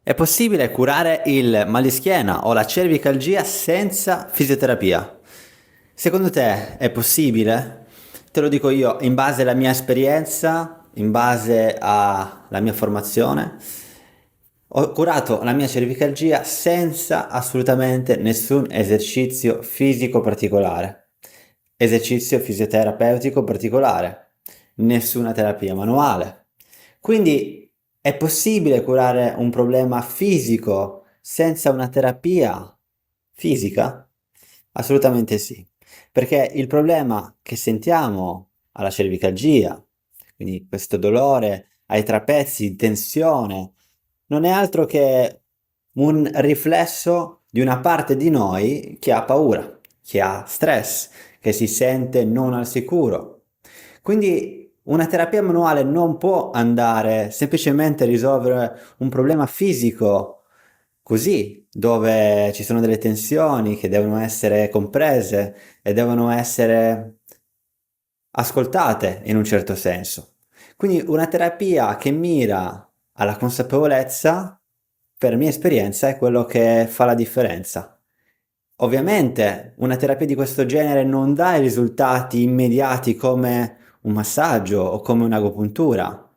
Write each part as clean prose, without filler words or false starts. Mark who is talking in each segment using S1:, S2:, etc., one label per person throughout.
S1: È possibile curare il mal di schiena o la cervicalgia senza fisioterapia? Secondo te è possibile? Te lo dico io, in base alla mia esperienza, in base alla mia formazione, ho curato la mia cervicalgia senza assolutamente nessun esercizio fisico particolare, esercizio fisioterapeutico particolare, nessuna terapia manuale. Quindi è possibile curare un problema fisico senza una terapia fisica? Assolutamente sì, perché il problema che sentiamo alla cervicalgia, quindi questo dolore ai trapezi, tensione, non è altro che un riflesso di una parte di noi che ha paura, che ha stress, che si sente non al sicuro. Quindi una terapia manuale non può andare semplicemente a risolvere un problema fisico così, dove ci sono delle tensioni che devono essere comprese e devono essere ascoltate in un certo senso. Quindi una terapia che mira alla consapevolezza, per mia esperienza, è quello che fa la differenza. Ovviamente una terapia di questo genere non dà i risultati immediati come un massaggio o come un'agopuntura.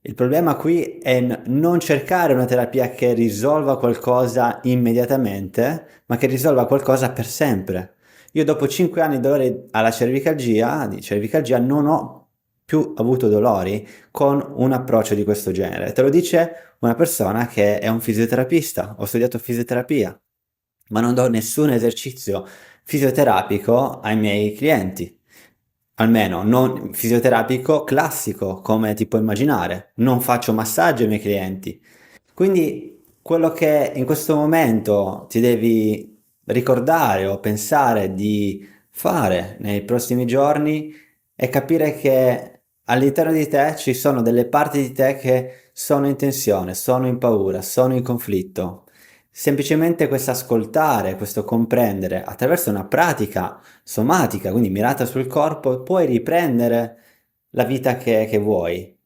S1: Il problema qui è non cercare una terapia che risolva qualcosa immediatamente, ma che risolva qualcosa per sempre. Io dopo 5 anni di dolore di cervicalgia non ho più avuto dolori con un approccio di questo genere. Te lo dice una persona che è un fisioterapista, ho studiato fisioterapia, ma non do nessun esercizio fisioterapico ai miei clienti. Almeno non fisioterapico classico, come ti puoi immaginare. Non faccio massaggio ai miei clienti. Quindi quello che in questo momento ti devi ricordare o pensare di fare nei prossimi giorni è capire che all'interno di te ci sono delle parti di te che sono in tensione, sono in paura, sono in conflitto. Semplicemente questo ascoltare, questo comprendere attraverso una pratica somatica, quindi mirata sul corpo, puoi riprendere la vita che vuoi.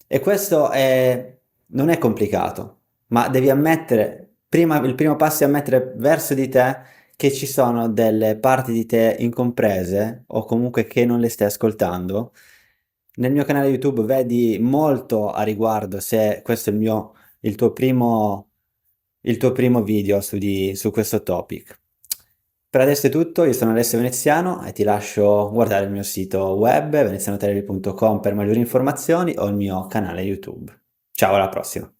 S1: E questo non è complicato, ma devi ammettere, il primo passo è ammettere verso di te che ci sono delle parti di te incomprese o comunque che non le stai ascoltando. Nel mio canale YouTube vedi molto a riguardo se questo è il tuo primo video su questo topic. Per adesso è tutto, io sono Alessio Veneziano e ti lascio guardare il mio sito web venezianotelli.com per maggiori informazioni o il mio canale YouTube. Ciao, alla prossima!